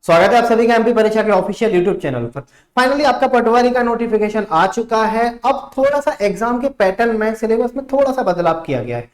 स्वागत है आप सभी का एमपी परीक्षा के ऑफिशियल यूट्यूब चैनल पर। फाइनली आपका पटवारी का नोटिफिकेशन आ चुका है। अब थोड़ा सा एग्जाम के पैटर्न में सिलेबस में थोड़ा सा बदलाव किया गया है।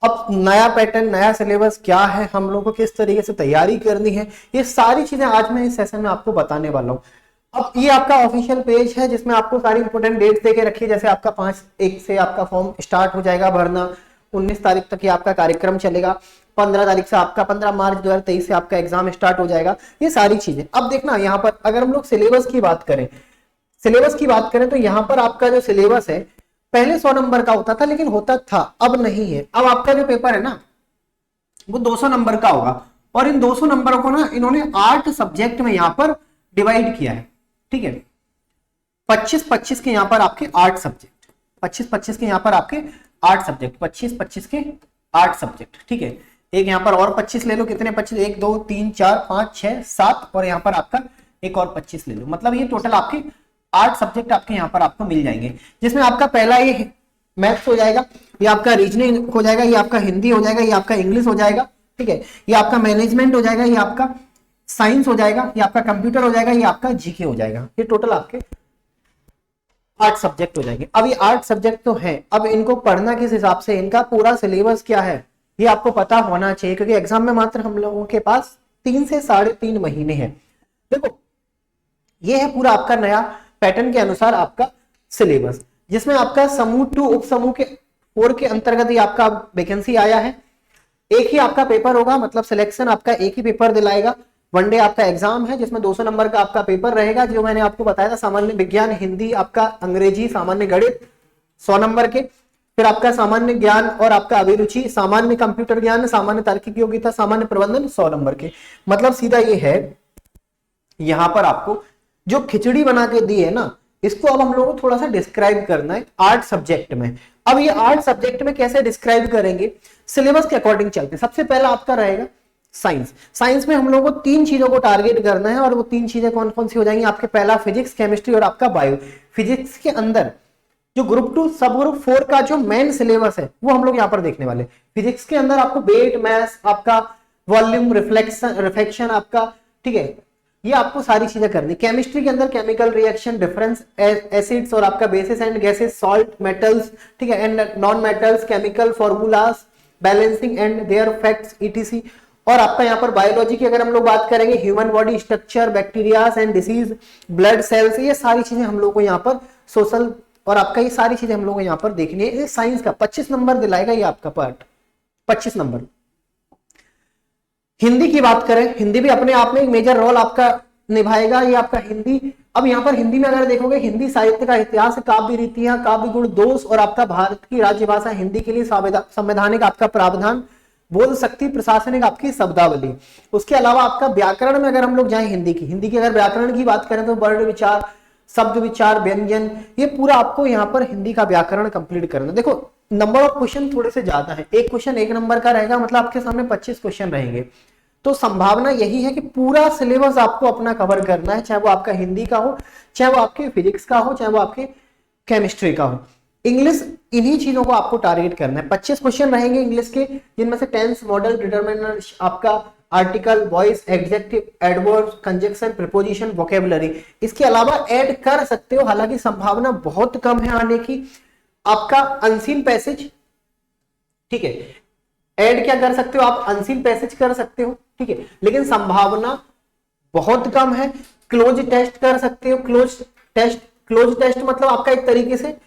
अब नया पैटर्न नया सिलेबस क्या है, हम लोगों को किस तरीके से तैयारी करनी है, ये सारी चीजें आज मैं इस सेशन में आपको बताने वाला हूँ। अब ये आपका ऑफिशियल पेज है जिसमें आपको सारी इंपोर्टेंट डेट्स देके रखी है। जैसे आपका 5/1 से आपका फॉर्म स्टार्ट हो जाएगा भरना, 19 तारीख तक ये आपका कार्यक्रम चलेगा, 15 तारीख से आपका 15 मार्च 2023 से आपका एग्जाम स्टार्ट हो जाएगा। ये सारी चीजें अब देखना, यहाँ पर अगर हम लोग सिलेबस की बात करें तो यहाँ पर आपका जो सिलेबस है पहले 100 नंबर का होता था, लेकिन होता था, अब नहीं है। अब आपका जो पेपर है ना वो 200 नंबर का होगा, और इन 200 नंबरों को ना इन्होंने 8 सब्जेक्ट में यहाँ पर डिवाइड किया है। ठीक है, 25-25 के यहाँ पर आपके 8 सब्जेक्ट, 25-25 के यहाँ पर आपके 8 सब्जेक्ट, 25-25 के 8 सब्जेक्ट। ठीक है, एक यहाँ पर और 25 ले लो, कितने 25, 1 2 3 4 5 6 7, और यहाँ पर आपका एक और 25 ले लो। मतलब ये टोटल आपके 8 सब्जेक्ट आपके यहाँ पर आपको मिल जाएंगे, जिसमें आपका पहला ये मैथ्स हो जाएगा, ये आपका रीजनिंग हो जाएगा, ये आपका हिंदी हो जाएगा, ये आपका इंग्लिश हो जाएगा। ठीक है, ये आपका मैनेजमेंट हो जाएगा, ये आपका साइंस हो जाएगा, ये आपका कंप्यूटर हो जाएगा, ये आपका जीके हो जाएगा। ये टोटल आपके 8 सब्जेक्ट हो जाएंगे। अब ये 8 सब्जेक्ट तो हैं, अब इनको पढ़ना किस हिसाब से, इनका पूरा सिलेबस क्या है ये आपको पता होना चाहिए, क्योंकि एग्जाम में मात्र हम लोगों के पास 3 से 3.5 महीने हैं। देखो, ये है पूरा आपका नया पैटर्न के अनुसार आपका सिलेबस, जिसमें आपका समूह 2 उप समूह के 4 के अंतर्गत ये आपका वैकेंसी आया है। एक ही आपका पेपर होगा, मतलब सिलेक्शन आपका एक ही पेपर दिलाएगा। वनडे आपका एग्जाम है जिसमें 200 नंबर का आपका पेपर रहेगा, जो मैंने आपको बताया था, सामान्य विज्ञान, हिंदी, आपका अंग्रेजी, सामान्य गणित 100 नंबर के, फिर आपका सामान्य ज्ञान और आपका अभिरुचि, सामान्य कंप्यूटर ज्ञान, सामान्य तार्किक योग्यता, सामान्य प्रबंधन 100 नंबर के। मतलब सीधा ये है, यहां पर आपको जो खिचड़ी बना के दी है ना, इसको अब हम लोगों को थोड़ा सा डिस्क्राइब करना है 8 सब्जेक्ट में। अब ये 8 सब्जेक्ट में कैसे डिस्क्राइब करेंगे, सिलेबस के अकॉर्डिंग चलते हैं। सबसे पहला आपका रहेगा साइंस। साइंस में हम लोगों को 3 चीजों को टारगेट करना है, और वो 3 चीजें कौन कौन सी हो जाएंगी आपके, पहला फिजिक्स, केमिस्ट्री और आपका बायो। फिजिक्स के अंदर जो ग्रुप 2 सब ग्रुप 4 का जो मेन सिलेबस है वो हम लोग यहाँ पर देखने वाले। फिजिक्स के अंदर आपको वेट, मैथ, आपका वॉल्यूम, रिफ्लेक्शन आपका, ठीक है, ये आपको सारी चीजें करनी। केमिस्ट्री के अंदर केमिकल रिएक्शन, डिफरेंस एसिड्स और आपका basis and gases, salt, metals, ठीक है, and non metals, chemical formulas, balancing and their facts, ETC. और आपका यहाँ पर बायोलॉजी की अगर हम लोग बात करेंगे, human body structure, bacterias and disease, blood cells, ये सारी चीजें हम लोग को यहाँ पर, सोशल, और आपका ये सारी चीजें हम लोग को यहाँ पर देखनी है। ये साइंस का 25 नंबर दिलाएगा ये आपका पार्ट, 25 नंबर। हिंदी की बात करें, हिंदी भी अपने आप में एक मेजर रोल आपका निभाएगा, ये आपका हिंदी। अब यहाँ पर हिंदी में अगर देखोगे, हिंदी साहित्य का इतिहास, काव्य रीतियां, काव्य गुण दोष, और आपका भारत की राज्य भाषा हिंदी के लिए संवैधानिक आपका प्रावधान, बोध शक्ति, प्रशासनिक आपकी शब्दावली। उसके अलावा आपका व्याकरण में अगर हम लोग जाएं, हिंदी की अगर व्याकरण की बात करें तो वर्ण विचार, शब्द विचार, व्यंजन, ये पूरा आपको यहाँ पर हिंदी का व्याकरण कंप्लीट करना। देखो, नंबर ऑफ क्वेश्चन थोड़े से ज्यादा है, एक क्वेश्चन 1 नंबर का रहेगा, मतलब आपके सामने 25 क्वेश्चन रहेंगे। तो संभावना यही है कि पूरा सिलेबस आपको अपना कवर करना है, चाहे वो आपका हिंदी का हो, चाहे वो आपके फिजिक्स का हो, चाहे वो आपके केमिस्ट्री का हो। इंग्लिश, इन्हीं चीजों को आपको टारगेट करना है। 25 क्वेश्चन रहेंगे इंग्लिश के, जिनमें से टेंस, मॉडल, डिटरमिनर, आपका article, voice, adjective, adverb, conjunction, preposition, vocabulary. इसके अलावा ऐड कर सकते हो, हालांकि संभावना बहुत कम है आने की। आपका अनसीन पैसेज, ठीक है, ऐड क्या कर सकते हो आप, अनसीन पैसेज कर सकते हो, ठीक है, लेकिन संभावना बहुत कम है। क्लोज टेस्ट कर सकते हो, क्लोज टेस्ट मतलब आपका एक तरीके से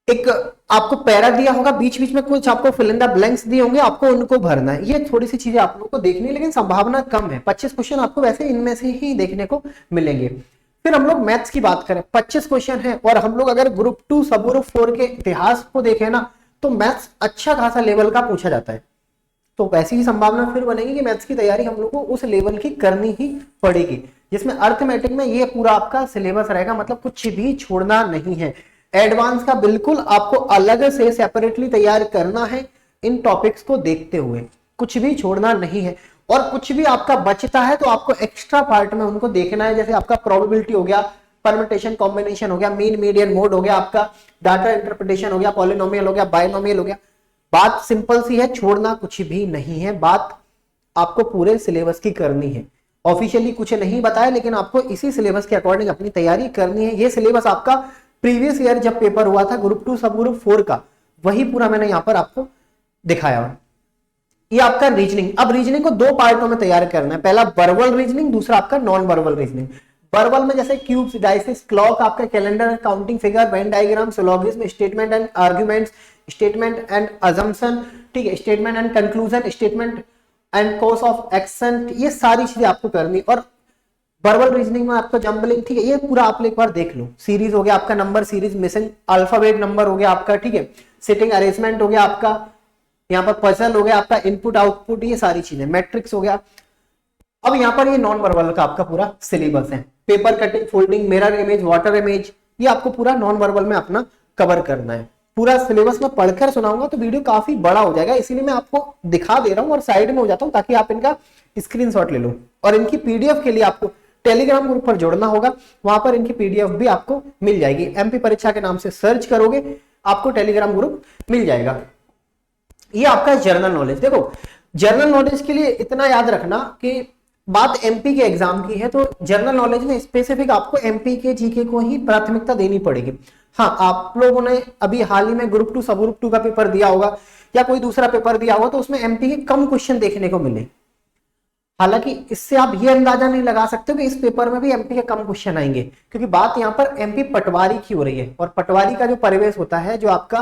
एक आपको पैरा दिया होगा, बीच बीच में कुछ आपको फिल इन द ब्लैंक्स दिए होंगे, आपको उनको भरना है। ये थोड़ी सी चीजें आप लोगों को देखनी है, लेकिन संभावना कम है। 25 क्वेश्चन आपको वैसे इनमें से ही देखने को मिलेंगे। फिर हम लोग मैथ्स की बात करें, 25 क्वेश्चन है, और हम लोग अगर ग्रुप 2 सब ग्रुप 4 के इतिहास को देखें ना, तो मैथ्स अच्छा खासा लेवल का पूछा जाता है। तो वैसी ही संभावना फिर बनेगी कि मैथ्स की तैयारी हम लोग को उस लेवल की करनी ही पड़ेगी, जिसमें अर्थमेटिक में ये पूरा आपका सिलेबस रहेगा, मतलब कुछ भी छोड़ना नहीं है। एडवांस का बिल्कुल आपको अलग से सेपरेटली तैयार करना है, इन टॉपिक्स को देखते हुए कुछ भी छोड़ना नहीं है। और कुछ भी आपका बचता है तो आपको एक्स्ट्रा पार्ट में उनको देखना है, जैसे आपका प्रोबेबिलिटी हो गया, परम्यूटेशन कॉम्बिनेशन हो गया, मीन मीडियन मोड हो गया, आपका डाटा इंटरप्रिटेशन हो गया, पॉलिनोमियल हो गया, बायनोमियल हो गया। बात सिंपल सी है, छोड़ना कुछ भी नहीं है, बात आपको पूरे सिलेबस की करनी है। ऑफिशियली कुछ नहीं बताया, लेकिन आपको इसी सिलेबस के अकॉर्डिंग अपनी तैयारी करनी है। ये सिलेबस आपका प्रीवियस ईयर जब पेपर हुआ था ग्रुप 2 सब ग्रुप 4 का, वही पूरा मैंने यहाँ पर आपको दिखाया। ये आपका रीजनिंग, अब रीजनिंग को दो पार्टों में तैयार करना है, पहला वर्बल रीजनिंग, दूसरा आपका नॉन वर्बल रीजनिंग। वर्बल में जैसे क्यूब्स, डाइसिस, क्लॉक, आपका calendar, counting figure, Venn diagram, syllogism, statement and arguments, statement and assumption, ठीक है, statement and conclusion, statement and course of action, ये सारी चीजें आपको करनी। और वर्बल रीजनिंग में आपका जंबलिंग, ठीक है, ये पूरा आप एक बार देख लो। सीरीज हो गया आपका, number series, missing alphabet number हो गया आपका, ठीक है, सिटिंग अरेंजमेंट हो गया आपका, यहाँ पर पजल हो गया आपका, इनपुट आउटपुट, ये सारी चीजें, मैट्रिक्स हो गया। अब यहाँ पर ये नॉन वर्बल का आपका पूरा सिलेबस है, paper cutting, folding, mirror image, water image, ये आपको पूरा नॉन वर्बल में अपना कवर करना है। पूरा सिलेबस में पढ़कर सुनाऊंगा तो वीडियो काफी बड़ा हो जाएगा, इसीलिए मैं आपको दिखा दे रहा हूँ और साइड में हो जाता हूँ ताकि आप इनका स्क्रीनशॉट ले लो। और इनकी पीडीएफ के लिए आपको टेलीग्राम ग्रुप पर जुड़ना होगा, वहां पर इनकी पीडीएफ भी आपको मिल जाएगी। एमपी परीक्षा के नाम से सर्च करोगे, आपको टेलीग्राम ग्रुप मिल जाएगा। ये आपका जनरल नॉलेज। देखो, जनरल नॉलेज के लिए इतना याद रखना कि बात एमपी के एग्जाम की है, तो जनरल नॉलेज में स्पेसिफिक आपको एमपी के जीके को ही प्राथमिकता देनी पड़ेगी। हाँ, आप लोगों ने अभी हाल ही में ग्रुप 2 सब ग्रुप 2 का पेपर दिया होगा या कोई दूसरा पेपर दिया होगा, तो उसमें एमपी के कम क्वेश्चन देखने को मिले। हालांकि इससे आप ये अंदाजा नहीं लगा सकते कि इस पेपर में भी एमपी के कम क्वेश्चन आएंगे, क्योंकि बात यहाँ पर एमपी पटवारी की हो रही है। और पटवारी का जो परिवेश होता है, जो आपका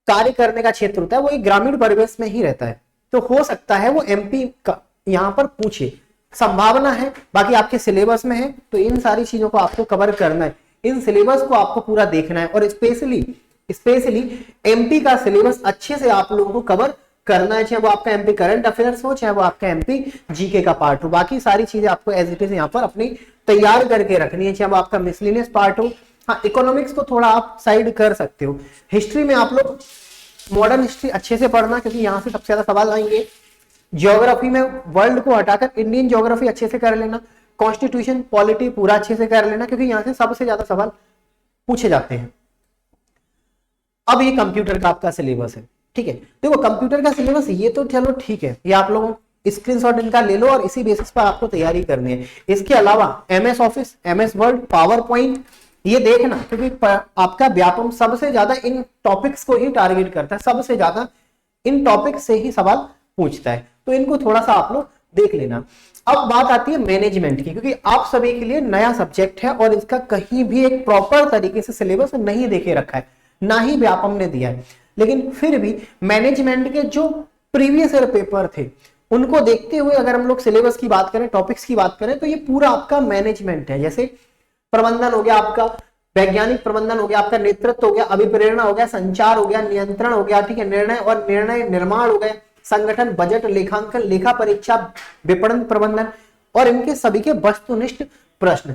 कार्य करने का क्षेत्र होता है, वो एक ग्रामीण परिवेश में ही रहता है। तो हो सकता है वो एमपी का यहाँ पर पूछे, संभावना है। बाकी आपके सिलेबस में है, तो इन सारी चीजों को आपको कवर करना है, इन सिलेबस को आपको पूरा देखना है। और स्पेशली एमपी का सिलेबस अच्छे से आप लोगों को कवर करना है, चाहे वो आपका एमपी करंट अफेयर्स हो, चाहे वो आपका एमपी जीके का पार्ट हो। बाकी सारी चीजें आपको एज इट इज यहाँ पर अपनी तैयार करके रखनी है, चाहे वो आपका मिसलिनियस पार्ट हो। हाँ, इकोनॉमिक्स को थोड़ा आप साइड कर सकते हो। हिस्ट्री में आप लोग मॉडर्न हिस्ट्री अच्छे से पढ़ना, क्योंकि यहाँ से सबसे ज्यादा सवाल आएंगे। ज्योग्राफी में वर्ल्ड को हटाकर इंडियन ज्योग्राफी अच्छे से कर लेना। कॉन्स्टिट्यूशन, पॉलिटी पूरा अच्छे से कर लेना, क्योंकि यहाँ से सबसे ज्यादा सवाल पूछे जाते हैं। अब ये कंप्यूटर का आपका सिलेबस है, ठीक है। देखो, कंप्यूटर का सिलेबस ये तो चलो ठीक है, ये आप लोगों स्क्रीनशॉट इनका ले लो और इसी बेसिस पर आपको तैयारी करनी है। इसके अलावा MS office, MS word, power point, ये देखना, क्योंकि आपका व्यापम सबसे ज्यादा इन टॉपिक्स को ही टारगेट करता है, सबसे ज्यादा इन टॉपिक से ही सवाल पूछता है, तो इनको थोड़ा सा आप लोग देख लेना। अब बात आती है मैनेजमेंट की, क्योंकि आप सभी के लिए नया सब्जेक्ट है और इसका कहीं भी एक प्रॉपर तरीके से सिलेबस नहीं देखे रखा है, ना ही व्यापम ने दिया है। लेकिन फिर भी मैनेजमेंट के जो प्रीवियस ईयर पेपर थे, उनको देखते हुए अगर हम लोग सिलेबस की बात करें, टॉपिक्स की बात करें, तो ये पूरा आपका मैनेजमेंट है। जैसे प्रबंधन हो गया आपका, वैज्ञानिक प्रबंधन हो गया आपका, नेतृत्व हो गया, अभिप्रेरणा हो गया, संचार हो गया, नियंत्रण हो गया, ठीक है, निर्णय और निर्णय निर्माण हो गए, संगठन, बजट, लेखांकन, लेखा परीक्षा, विपणन प्रबंधन और इनके सभी के वस्तुनिष्ठ प्रश्न।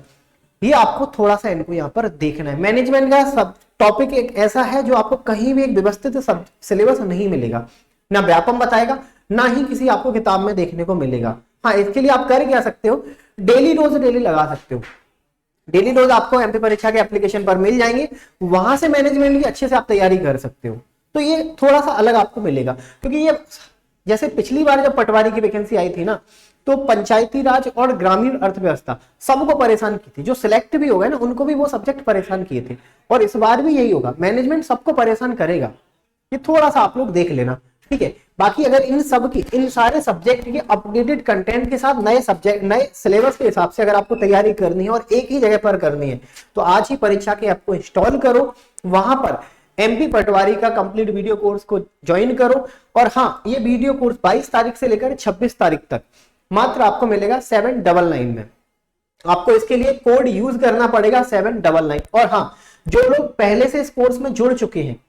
ये आपको थोड़ा सा इनको यहाँ पर देखना है। मैनेजमेंट का सब टॉपिक एक ऐसा है जो आपको कहीं भी एक व्यवस्थित सिलेबस नहीं मिलेगा, ना व्यापम बताएगा, ना ही किसी आपको किताब में देखने को मिलेगा। हाँ, इसके लिए आप कर क्या सकते हो, डेली रोज डेली लगा सकते हो। डेली रोज आपको एमपी परीक्षा के एप्लीकेशन पर मिल जाएंगे, वहां से मैनेजमेंट की अच्छे से आप तैयारी कर सकते हो। तो ये थोड़ा सा अलग आपको मिलेगा, क्योंकि ये जैसे पिछली बार जब पटवारी की वैकेंसी आई थी ना, तो पंचायती राज और ग्रामीण अर्थव्यवस्था सबको परेशान की थी। जो सिलेक्ट भी हो गए ना, उनको भी वो सब्जेक्ट परेशान किए थे, और इस बार भी यही होगा, मैनेजमेंट सबको परेशान करेगा। ये थोड़ा सा आप लोग देख लेना, ठीक है। बाकी अगर इन सारे सब्जेक्ट के अपडेटेड कंटेंट के साथ नए सब्जेक्ट, नए सिलेबस के हिसाब से अगर आपको तैयारी करनी है और एक ही जगह पर करनी है, तो आज ही परीक्षा के ऐप को इंस्टॉल करो, वहां पर एमपी पटवारी का कंप्लीट वीडियो कोर्स को ज्वाइन करो। और हाँ, ये वीडियो कोर्स 22 तारीख से लेकर 26 तारीख तक मात्र आपको मिलेगा 799 में। आपको इसके लिए कोड यूज करना पड़ेगा 799। और हाँ, जो लोग पहले से इस कोर्स में जुड़ चुके हैं,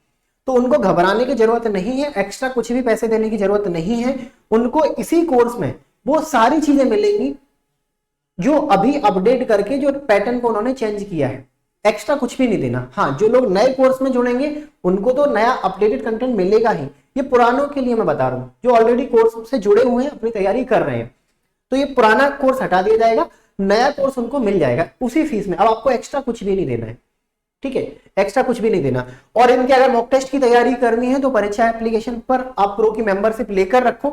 तो उनको घबराने की जरूरत नहीं है, एक्स्ट्रा कुछ भी पैसे देने की जरूरत नहीं है। उनको इसी कोर्स में वो सारी चीजें मिलेंगी जो अभी अपडेट करके जो पैटर्न को उन्होंने चेंज किया है, एक्स्ट्रा कुछ भी नहीं देना। हाँ, जो लोग नए कोर्स में जुड़ेंगे उनको तो नया अपडेटेड कंटेंट मिलेगा ही। ये पुरानों के लिए मैं बता रहा हूँ, जो ऑलरेडी कोर्स से जुड़े हुए हैं, अपनी तैयारी कर रहे हैं, तो ये पुराना कोर्स हटा दिया जाएगा, नया कोर्स उनको मिल जाएगा उसी फीस में। अब आपको एक्स्ट्रा कुछ भी नहीं देना है, ठीक है, एक्स्ट्रा कुछ भी नहीं देना। और इनके अगर मॉक टेस्ट की तैयारी करनी है, तो परीक्षा एप्लीकेशन पर आप प्रो की मेंबरशिप लेकर रखो,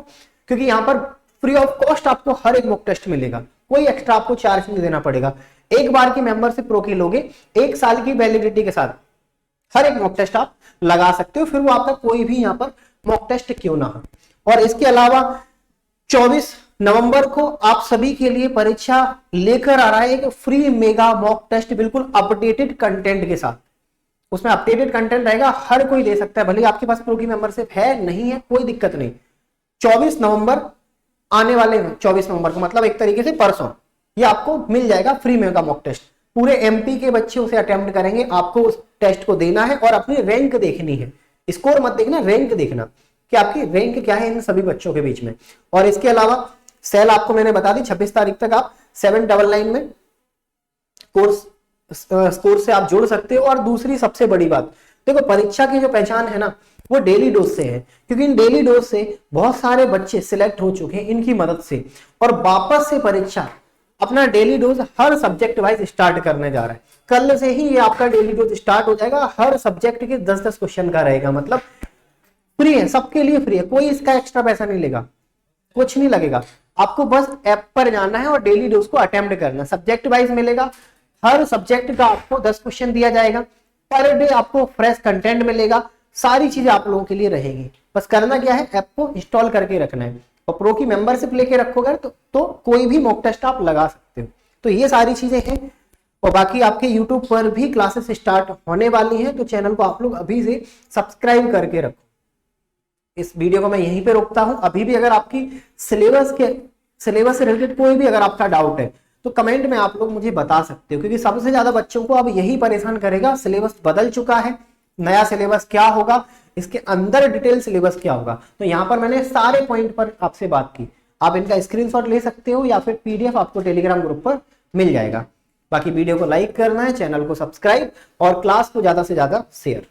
क्योंकि यहाँ पर फ्री ऑफ कॉस्ट आपको हर एक मॉक टेस्ट मिलेगा। कोई एक्स्ट्रा आपको चार्ज नहीं देना पड़ेगा। एक बार की मेंबरशिप प्रो की लोगे, 1 साल की वैलिडिटी के साथ हर एक मॉक टेस्ट आप लगा सकते हो, फिर वो आपका कोई भी यहाँ पर मॉक टेस्ट क्यों ना हो। और इसके अलावा 24 नवंबर को आप सभी के लिए परीक्षा लेकर आ रहा है एक फ्री मेगा मॉक टेस्ट, बिल्कुल अपडेटेड कंटेंट के साथ। उसमें अपडेटेड कंटेंट रहेगा, हर कोई दे सकता है, भले आपके पास प्रो की मेंबरशिप है नहीं है कोई दिक्कत नहीं। 24 नवंबर आने वाले 24 नवंबर को, मतलब एक तरीके से परसों, ये आपको मिल जाएगा फ्री मेगा मॉक टेस्ट। पूरे एमपी के बच्चे उसे अटेम्प्ट करेंगे, आपको उस टेस्ट को देना है और अपनी रैंक देखनी है, स्कोर मत देखना, रैंक देखना कि आपकी रैंक क्या है इन सभी बच्चों के बीच में। और इसके अलावा सेल आपको मैंने बता दी 26 तारीख तक आप 799 में कोर्स स्कोर से आप जुड़ सकते हो। और दूसरी सबसे बड़ी बात, देखो परीक्षा की जो पहचान है ना वो डेली डोज से है, क्योंकि इन डेली डोज से बहुत सारे बच्चे सिलेक्ट हो चुके हैं इनकी मदद से, और वापस से परीक्षा अपना डेली डोज हर सब्जेक्ट वाइज स्टार्ट करने जा रहा है। कल से ही ये आपका डेली डोज स्टार्ट हो जाएगा, हर सब्जेक्ट के 10-10 क्वेश्चन का रहेगा, मतलब फ्री है, सबके लिए फ्री है, कोई इसका एक्स्ट्रा पैसा नहीं लेगा, कुछ नहीं लगेगा, आपको बस ऐप पर जाना है और डेली डोज को अटेम्प्ट करना। सब्जेक्ट वाइज मिलेगा, हर सब्जेक्ट का आपको 10 क्वेश्चन दिया जाएगा, पर डे आपको फ्रेश कंटेंट मिलेगा, सारी चीजें आप लोगों के लिए रहेगी। बस करना क्या है, ऐप को इंस्टॉल करके रखना है और प्रो की मेंबरशिप लेके रखोगे तो कोई भी मॉक टेस्ट आप लगा सकते हो। तो ये सारी चीजें हैं, और बाकी आपके यूट्यूब पर भी क्लासेस स्टार्ट होने वाली हैं, तो चैनल को आप लोग अभी से सब्सक्राइब करके रखो। इस वीडियो को मैं यहीं पे रोकता हूं। अभी भी अगर आपकी सिलेबस से रिलेटेड कोई भी अगर आपका डाउट है तो कमेंट में आप लोग मुझे बता सकते हो, क्योंकि सबसे ज्यादा बच्चों को अब यही परेशान करेगा, सिलेबस बदल चुका है, नया सिलेबस क्या होगा, इसके अंदर डिटेल सिलेबस क्या होगा। तो यहाँ पर मैंने सारे पॉइंट पर आपसे बात की, आप इनका स्क्रीनशॉट ले सकते हो या फिर पीडीएफ आपको टेलीग्राम ग्रुप पर मिल जाएगा। बाकी वीडियो को लाइक करना है, चैनल को सब्सक्राइब और क्लास को ज्यादा से ज्यादा शेयर।